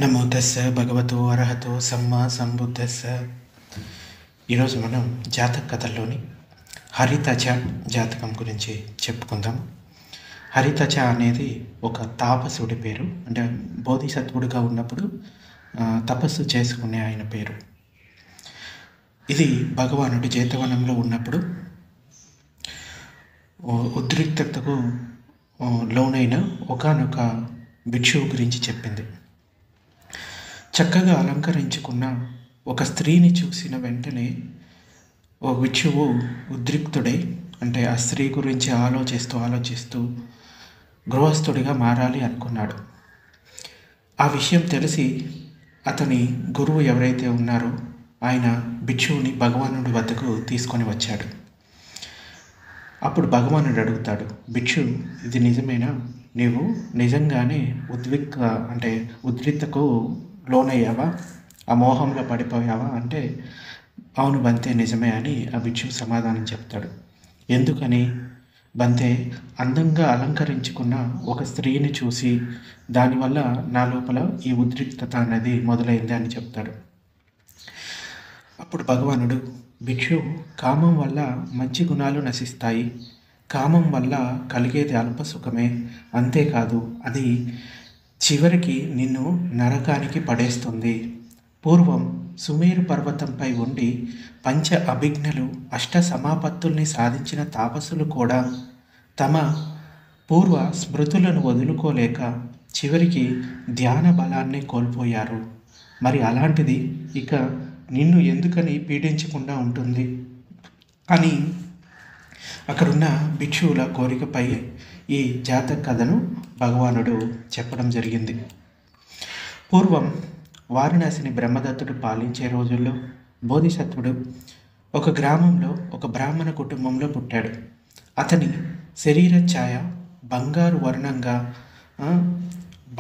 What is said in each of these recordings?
నమో తస్స భగవతో అర్హతో సమ్మా సంబుద్ధస్స. ఈరోజు మనం జాతక కథల్లోని హరితచ జాతకం గురించి చెప్పుకుందాం. హరితచ అనేది ఒక తాపసుడి పేరు, అంటే బోధిసత్వుడిగా ఉన్నప్పుడు తపస్సు చేసుకునే ఆయన పేరు. ఇది భగవానుడు జేతవనంలో ఉన్నప్పుడు ఉద్రిక్తతకు లోనైన ఒకానొక భిక్షువు గురించి చెప్పింది. చక్కగా అలంకరించుకున్న ఒక స్త్రీని చూసిన వెంటనే ఓ భిక్షువు ఉద్రిక్తుడై, అంటే ఆ స్త్రీ గురించి ఆలోచిస్తూ గృహస్థుడిగా మారాలి అనుకున్నాడు. ఆ విషయం తెలిసి అతని గురువు ఎవరైతే ఉన్నారో ఆయన భిక్షువుని భగవానుడి వద్దకు తీసుకొని వచ్చాడు. అప్పుడు భగవానుడు అడుగుతాడు, భిక్షు, ఇది నిజమేనా? నీవు నిజంగానే ఉద్రిక్తకు లోనయ్యావా? ఆ మోహంలో పడిపోయావా? అంటే అవును బంతే, నిజమే అని ఆ భిక్షువు సమాధానం చెప్తాడు. ఎందుకని? బంతే, అందంగా అలంకరించుకున్న ఒక స్త్రీని చూసి దానివల్ల నా లోపల ఈ ఉద్రిక్తత అనేది మొదలైంది అని చెప్తాడు. అప్పుడు భగవానుడు, భిక్షు, కామం వల్ల మంచి గుణాలు నశిస్తాయి. కామం వల్ల కలిగేది అల్ప సుఖమే. అంతేకాదు, అది చివరికి నిన్ను నరకానికి పడేస్తుంది. పూర్వం సుమేరు పర్వతంపై ఉండి పంచ అభిజ్ఞలు అష్ట సమాపత్తుల్ని సాధించిన తాపసులు కూడా తమ పూర్వ స్మృతులను వదులుకోలేక చివరికి ధ్యాన బలాన్ని కోల్పోయారు. మరి అలాంటిది ఇక నిన్ను ఎందుకని పీడించకుండా ఉంటుంది అని అక్కడున్న భిక్షువుల కోరికపై ఈ జాతక కథను భగవానుడు చెప్పడం జరిగింది. పూర్వం వారణాసిని బ్రహ్మదత్తుడు పాలించే రోజుల్లో బోధిసత్వుడు ఒక గ్రామంలో ఒక బ్రాహ్మణ కుటుంబంలో పుట్టాడు. అతని శరీర ఛాయ బంగారు వర్ణంగా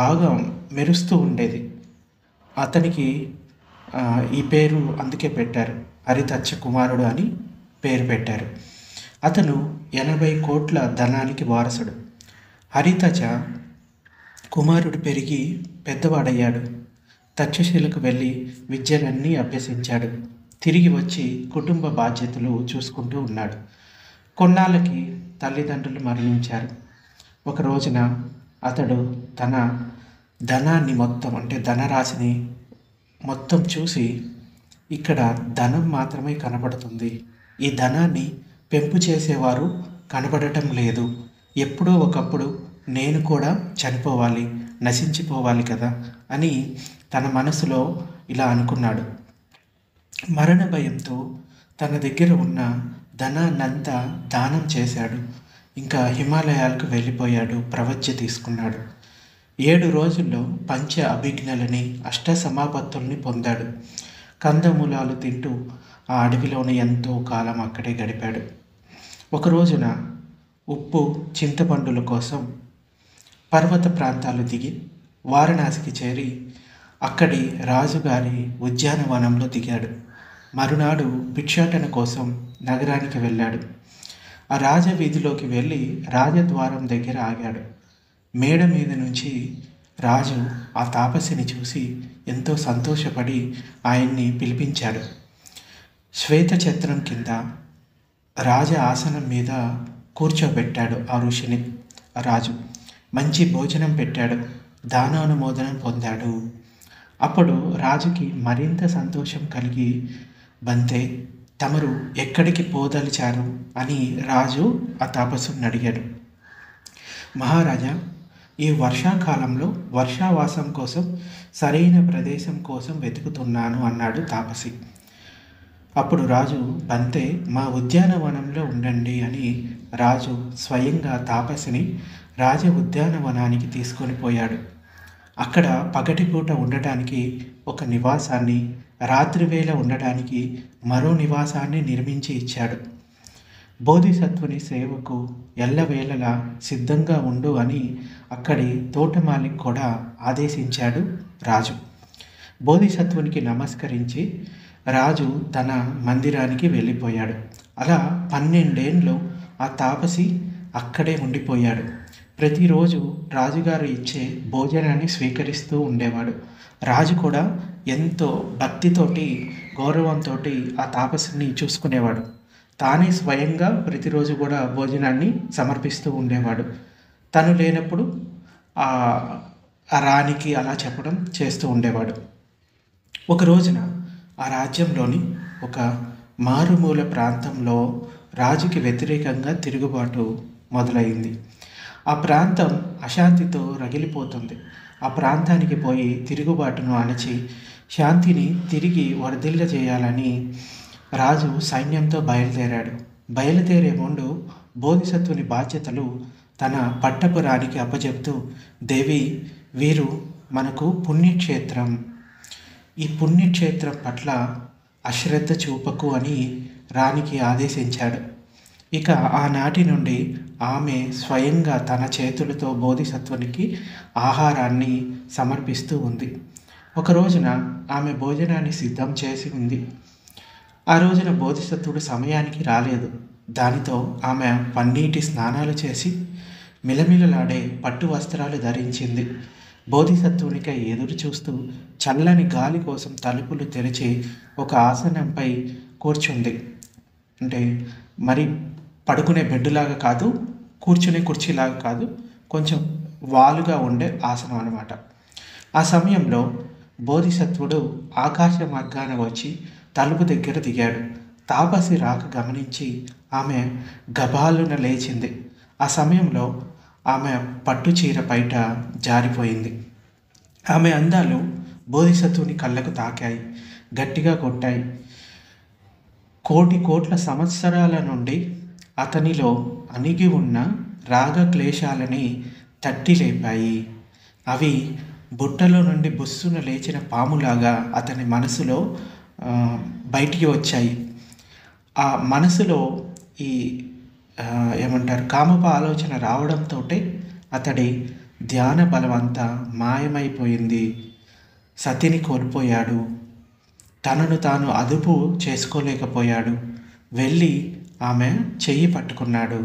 బాగా మెరుస్తూ ఉండేది. అతనికి ఈ పేరు అందుకే పెట్టారు, హరితచ్చ కుమారుడు అని పేరు పెట్టారు. అతను 80 కోట్ల ధనానికి వారసుడు. హరితచ కుమారుడు పెరిగి పెద్దవాడయ్యాడు. తక్షశిలకు వెళ్ళి విద్యలన్నీ అభ్యసించాడు. తిరిగి వచ్చి కుటుంబ బాధ్యతలు చూసుకుంటూ ఉన్నాడు. కొన్నాళ్ళకి తల్లిదండ్రులు మరణించారు. ఒక రోజున అతడు తన ధనాన్ని మొత్తం, అంటే ధనరాశిని మొత్తం చూసి, ఇక్కడ ధనం మాత్రమే కనబడుతుంది, ఈ ధనాన్ని పెంపు చేసేవారు కనబడటం లేదు. ఎప్పుడో ఒకప్పుడు నేను కూడా చనిపోవాలి, నశించిపోవాలి కదా అని తన మనసులో ఇలా అనుకున్నాడు. మరణ భయంతో తన దగ్గర ఉన్న ధనాన్నంతా దానం చేశాడు. ఇంకా హిమాలయాలకు వెళ్ళిపోయాడు, ప్రవజ్య తీసుకున్నాడు. 7 రోజుల్లో పంచ అభిజ్ఞలని అష్ట సమాపత్తుల్ని పొందాడు. కందమూలాలు తింటూ ఆ అడవిలోనే ఎంతో కాలం అక్కడే గడిపాడు. ఒక రోజున ఉప్పు చింతపండుల కోసం పర్వత ప్రాంతాలు దిగి వారణాసికి చేరి అక్కడి రాజుగారి ఉద్యానవనంలో దిగాడు. మరునాడు భిక్షాటన కోసం నగరానికి వెళ్ళాడు. ఆ రాజవీధిలోకి వెళ్ళి రాజద్వారం దగ్గర ఆగాడు. మేడ మీద నుంచి రాజు ఆ తాపసిని చూసి ఎంతో సంతోషపడి ఆయన్ని పిలిపించాడు. శ్వేతఛత్రం కింద రాజ ఆసనం మీద కూర్చోబెట్టాడు ఆ ఋషిని. రాజు మంచి భోజనం పెట్టాడు, దానానుమోదనం పొందాడు. అప్పుడు రాజుకి మరింత సంతోషం కలిగి, బంతే, తమరు ఎక్కడికి పోదలిచారు అని రాజు ఆ తాపసుని అడిగాడు. మహారాజా, ఈ వర్షాకాలంలో వర్షావాసం కోసం సరైన ప్రదేశం కోసం వెతుకుతున్నాను అన్నాడు తాపసి. అప్పుడు రాజు, బంతే, మా ఉద్యానవనంలో ఉండండి అని రాజు స్వయంగా తాపసిని రాజ ఉద్యానవనానికి తీసుకొని పోయాడు. అక్కడ పగటిపూట ఉండటానికి ఒక నివాసాన్ని, రాత్రివేళ ఉండటానికి మరో నివాసాన్ని నిర్మించి ఇచ్చాడు. బోధిసత్వుని సేవకు ఎల్లవేళలా సిద్ధంగా ఉండు అని అక్కడి తోటమాలికి కూడా ఆదేశించాడు రాజు. బోధిసత్వునికి నమస్కరించి రాజు తన మందిరానికి వెళ్ళిపోయాడు. అలా 12 ఏళ్ళు ఆ తాపసి అక్కడే ఉండిపోయాడు. ప్రతిరోజు రాజుగారు ఇచ్చే భోజనాన్ని స్వీకరిస్తూ ఉండేవాడు. రాజు కూడా ఎంతో భక్తితోటి, గౌరవంతో ఆ తాపసుని చూసుకునేవాడు. తానే స్వయంగా ప్రతిరోజు కూడా భోజనాన్ని సమర్పిస్తూ ఉండేవాడు. తను లేనప్పుడు ఆ ఆ రాణికి అలా చెప్పడం చేస్తూ ఉండేవాడు. ఒక రోజున ఆ రాజ్యంలోని ఒక మారుమూల ప్రాంతంలో రాజుకి వ్యతిరేకంగా తిరుగుబాటు మొదలైంది. ఆ ప్రాంతం అశాంతితో రగిలిపోతుంది. ఆ ప్రాంతానికి పోయి తిరుగుబాటును అణచి శాంతిని తిరిగి వర్ధిల్లజేయాలని రాజు సైన్యంతో బయలుదేరాడు. బయలుదేరే ముందు బోధిసత్వుని బాధ్యతలు తన పట్టపు రాణికి అప్పచెప్తూ, దేవి, వీరు మనకు పుణ్యక్షేత్రం, ఈ పుణ్యక్షేత్రం పట్ల అశ్రద్ధ చూపకు అని రాణికి ఆదేశించాడు. ఇక ఆనాటి నుండి ఆమె స్వయంగా తన చేతులతో బోధిసత్వునికి ఆహారాన్ని సమర్పిస్తూ ఉంది. ఒక రోజున ఆమె భోజనాన్ని సిద్ధం చేసి ఉంది. ఆ రోజున బోధిసత్వుడు సమయానికి రాలేదు. దానితో ఆమె పన్నీటి స్నానాలు చేసి మిలమిలలాడే పట్టు వస్త్రాలు ధరించింది. బోధిసత్వునికై ఎదురు చూస్తూ చల్లని గాలి కోసం తలుపులు తెరిచి ఒక ఆసనంపై కూర్చుంది. అంటే మరి పడుకునే బెడ్డులాగా కాదు, కూర్చునే కుర్చీలాగా కాదు, కొంచెం వాలుగా ఉండే ఆసనం అన్నమాట. ఆ సమయంలో బోధిసత్వుడు ఆకాశ మార్గాన వచ్చి తలుపు దగ్గర దిగాడు. తాపసి రాక గమనించి ఆమె గబాలున లేచింది. ఆ సమయంలో ఆమె పట్టు చీర బయట జారిపోయింది. ఆమె అందాలు బోధిసత్వుని కళ్ళకు తాకాయి, గట్టిగా కొట్టాయి. కోట్ల సంవత్సరాల నుండి అతనిలో అణిగి ఉన్న రాగక్లేశాలని తట్టి లేపాయి. అవి బుట్టలో నుండి బుస్సున లేచిన పాములాగా అతని మనసులో బయటికి వచ్చాయి. ఆ మనసులో ఈ ఏమంటారు కామప ఆలోచన రావడంతో అతడి ధ్యాన బలం అంతా మాయమైపోయింది. సతిని కోల్పోయాడు. తనను తాను అదుపు చేసుకోలేకపోయాడు. వెళ్ళి ఆమె చెయ్యి పట్టుకున్నాడు.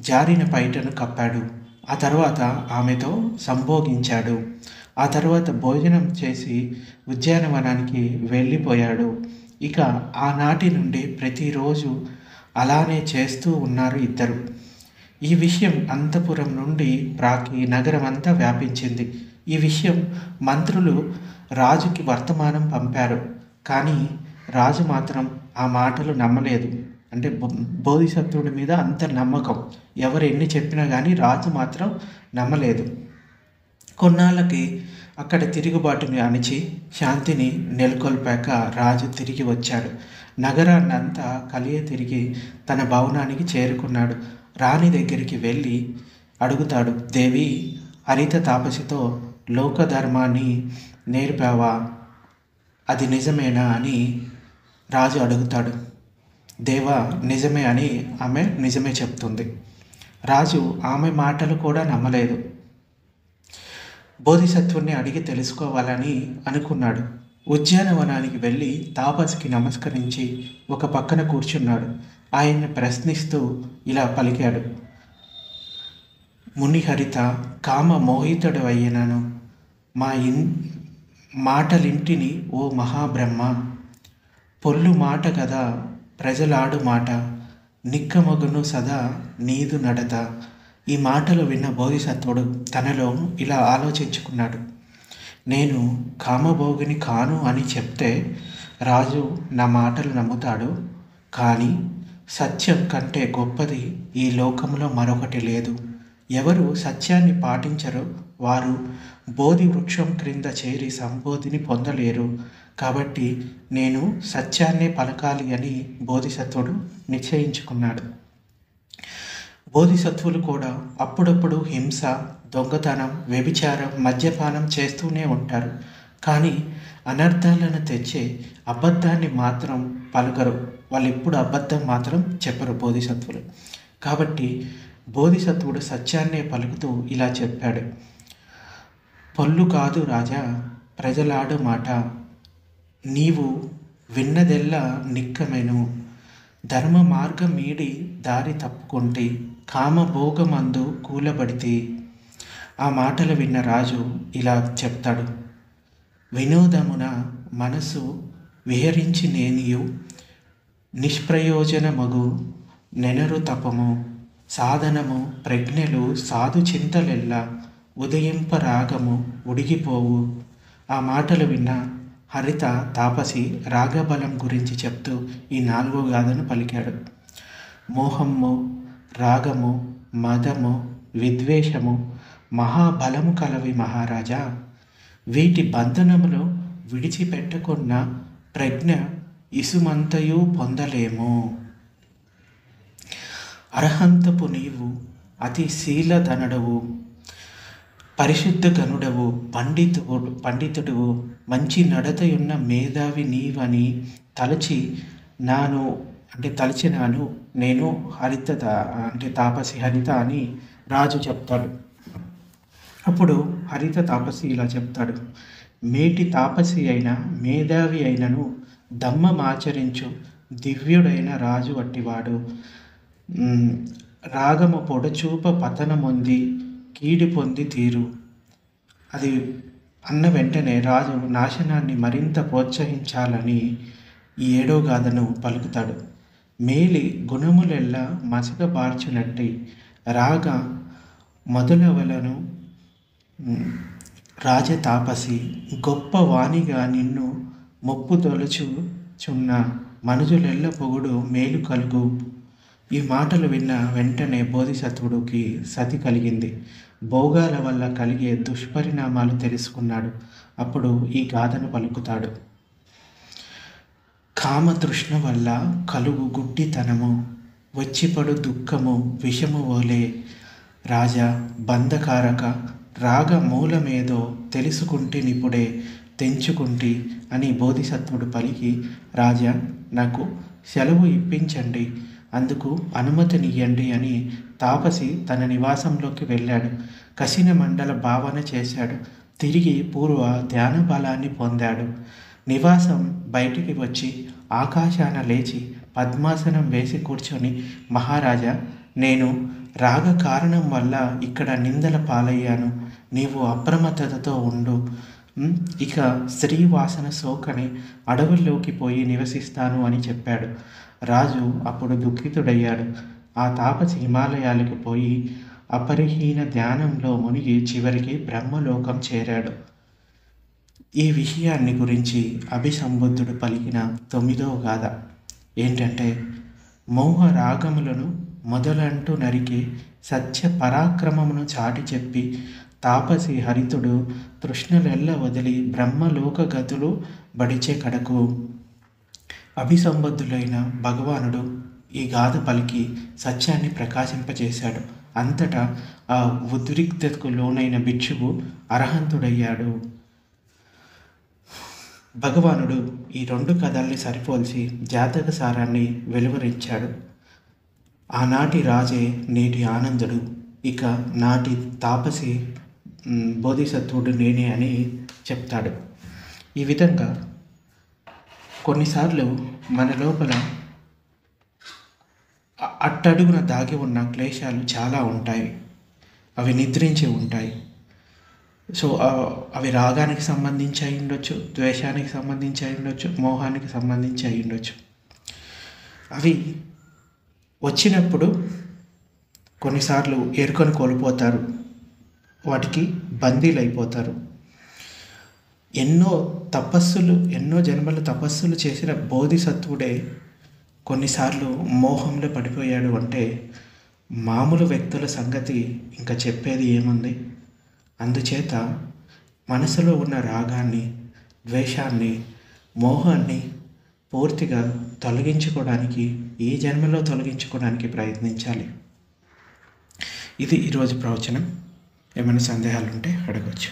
జారిన పైటను కప్పాడు. ఆ తర్వాత ఆమెతో సంభోగించాడు. ఆ తర్వాత భోజనం చేసి ఉద్యానవనానికి వెళ్ళిపోయాడు. ఇక ఆనాటి నుండి ప్రతిరోజు అలానే చేస్తూ ఉన్నారు ఇద్దరు. ఈ విషయం అంతఃపురం నుండి ప్రాకి నగరం అంతా వ్యాపించింది. ఈ విషయం మంత్రులు రాజుకి వర్తమానం పంపారు. కానీ రాజు మాత్రం ఆ మాటలు నమ్మలేదు. అంటే బోధిసత్వుడి మీద అంత నమ్మకం, ఎవరు ఎన్ని చెప్పినా కానీ రాజు మాత్రం నమ్మలేదు. కొన్నాళ్ళకి అక్కడ తిరుగుబాటుని అణిచి శాంతిని నెలకొల్పాక రాజు తిరిగి వచ్చాడు. నగరాన్ని అంతా కలియ తిరిగి తన భవనానికి చేరుకున్నాడు. రాణి దగ్గరికి వెళ్ళి అడుగుతాడు, దేవి, హరిత తాపసితో లోకధర్మాన్ని నేర్పావా? అది నిజమేనా అని రాజు అడుగుతాడు. దేవా, నిజమే అని ఆమె నిజమే చెప్తుంది. రాజు ఆమె మాటలు కూడా నమ్మలేదు. బోధిసత్వుని అడిగి తెలుసుకోవాలని అనుకున్నాడు. ఉద్యానవనానికి వెళ్ళి తాపసికి నమస్కరించి ఒక పక్కన కూర్చున్నాడు. ఆయన్ని ప్రశ్నిస్తూ ఇలా పలికాడు, మునిహరిత, కామ మోహితుడు అయ్యనను మా మాటలింటిని ఓ మహాబ్రహ్మ. పొల్లు మాట కదా ప్రజలాడు మాట, నిక్కమగును సదా నీదు నడత. ఈ మాటలు విన్న బోధిసత్వుడు తనలో ఇలా ఆలోచించుకున్నాడు, నేను కామభోగిని కాను అని చెప్తే రాజు నా మాటలు నమ్ముతాడు. కానీ సత్యం కంటే గొప్పది ఈ లోకంలో మరొకటి లేదు. ఎవరు సత్యాన్ని పాటించరో వారు బోధి వృక్షం క్రింద చేరి సంబోధిని పొందలేరు. కాబట్టి నేను సత్యాన్నే పలకాలి అని బోధిసత్వుడు నిశ్చయించుకున్నాడు. బోధిసత్వులు కూడా అప్పుడప్పుడు హింస, దొంగతనం, వ్యభిచారం, మద్యపానం చేస్తూనే ఉంటారు. కానీ అనర్థాలను తెచ్చే అబద్ధాన్ని మాత్రం పలకరు. వాళ్ళు ఎప్పుడు అబద్ధం మాత్రం చెప్పరు బోధిసత్వులు. కాబట్టి బోధిసత్వుడు సత్యాన్నే పలుకుతూ ఇలా చెప్పాడు, పొల్లు కాదు రాజా ప్రజలాడు మాట, నీవు విన్నదెల్లా నిక్కమెను. ధర్మ మార్గం మీడి దారి తప్పుకుంటే కామభోగమందు కూలబడితి. ఆ మాటలు విన్న రాజు ఇలా చెప్తాడు: వినోదమున మనసు విహరించి నేనియు నిష్ప్రయోజనమగు నెనరు తపము సాధనము ప్రజ్ఞలు సాధు చింతలెల్ల ఉదయింప రాగము ఉడిగిపోవు. ఆ మాటలు విన్న హరిత తాపసి రాగబలం గురించి చెప్తూ ఈ 4వ గాథను పలికాడు. మోహము, రాగము, మదము, విద్వేషము మహాబలము కలవి మహారాజా. వీటి బంధనములు విడిచిపెట్టకున్న ప్రజ్ఞ ఇసుమంతయు పొందలేము. అర్హంతపు నీవు అతి శీలధనుడవు, పరిశుద్ధ గనుడవు, పండితుడువు, మంచి నడతయున్న మేధావి నీవని తలచినాను నేను హరిత తాపసి హరిత అని రాజు చెప్తాడు. అప్పుడు హరిత తాపసి ఇలా చెప్తాడు: మేటి తాపసి అయిన మేధావి అయినను దమ్మమాచరించు దివ్యుడైన రాజు అట్టివాడు. రాగము పొడచూప పతనమొంది కీడి పొంది తీరు. అది అన్న వెంటనే రాజు నాశనాన్ని మరింత ప్రోత్సహించాలని ఈ 7వ గాథను పలుకుతాడు. మేలి గుణములెల్లా మసకబార్చునట్టి రాగ మొదలవలను రాజతాపసి గొప్ప వాణిగా నిన్ను మొప్పు తొలచుచున్న మనుజులెల్ల పొగుడు మేలు కలుగు. ఈ మాటలు విన్న వెంటనే బోధిసత్వుడికి సతి కలిగింది. భోగాల వల్ల కలిగే దుష్పరిణామాలు తెలుసుకున్నాడు. అప్పుడు ఈ గాథను పలుకుతాడు: కామతృష్ణ వల్ల కలుగు గుడ్డితనము వచ్చిపడు దుఃఖము విషము ఓలే. రాజా బంధకారక రాగ మూలమేదో తెలుసుకుంటేనిప్పుడే తెంచుకుంటి అని బోధిసత్వుడు పలికి, రాజా నాకు సెలవు ఇప్పించండి, అందుకు అనుమతినియ్యండి అని తాపసి తన నివాసంలోకి వెళ్ళాడు. కసిన మండల భావన చేశాడు. తిరిగి పూర్వ ధ్యాన బలాన్ని పొందాడు. నివాసం బయటికి వచ్చి ఆకాశాన లేచి పద్మాసనం వేసి కూర్చొని, మహారాజా, నేను రాగ కారణం వల్ల ఇక్కడ నిందల పాలయ్యాను. నీవు అప్రమత్తతతో ఉండు. ఇక స్త్రీ వాసన సోకని అడవుల్లోకి పోయి నివసిస్తాను అని చెప్పాడు. రాజు అప్పుడు దుఃఖితుడయ్యాడు. ఆ తాపసి హిమాలయాలకు పోయి అపరిహీన ధ్యానంలో మునిగి చివరికి బ్రహ్మలోకం చేరాడు. ఈ విషయాన్ని గురించి అభిసంబుద్ధుడు పలికిన 9వ గాథ ఏంటంటే, మోహ రాగములను మొదలంటూ నరికి సత్య పరాక్రమమును చాటి చెప్పి తాపసి హరితుడు తృష్ణలెల్ల వదిలి బ్రహ్మలోక గతులు బడిచే కడకు. అభిసంబద్ధులైన భగవానుడు ఈ గాథ పలికి సత్యాన్ని ప్రకాశింపచేశాడు. అంతటా ఆ ఉద్రిక్తతకు లోనైన భిక్షువు అర్హంతుడయ్యాడు. భగవానుడు ఈ 2 కథల్ని సరిపోల్చి జాతక సారాన్ని వెలువరించాడు. ఆనాటి రాజే నేటి ఆనందుడు, ఇక నాటి తాపసి బోధిసత్వుడు నేనే అని చెప్తాడు. ఈ విధంగా కొన్నిసార్లు మన లోపల అట్టడుగున దాగి ఉన్న క్లేశాలు చాలా ఉంటాయి. అవి నిద్రించి ఉంటాయి. సో అవి రాగానికి సంబంధించి అయి ఉండొచ్చు, ద్వేషానికి సంబంధించి అయి ఉండొచ్చు, మోహానికి సంబంధించి అయి ఉండొచ్చు. అవి వచ్చినప్పుడు కొన్నిసార్లు ఎరుకను కోల్పోతారు, వాటికి బందీలు అయిపోతారు. ఎన్నో జన్మల తపస్సులు చేసిన బోధిసత్వుడే కొన్నిసార్లు మోహంలో పడిపోయాడు అంటే మామూలు వ్యక్తుల సంగతి ఇంకా చెప్పేది ఏముంది. అందుచేత మనసులో ఉన్న రాగాన్ని, ద్వేషాన్ని, మోహాన్ని పూర్తిగా తొలగించుకోవడానికి, ఈ జన్మలో తొలగించుకోవడానికి ప్రయత్నించాలి. ఇది ఈరోజు ప్రవచనం. ఏమైనా సందేహాలు ఉంటే అడగవచ్చు.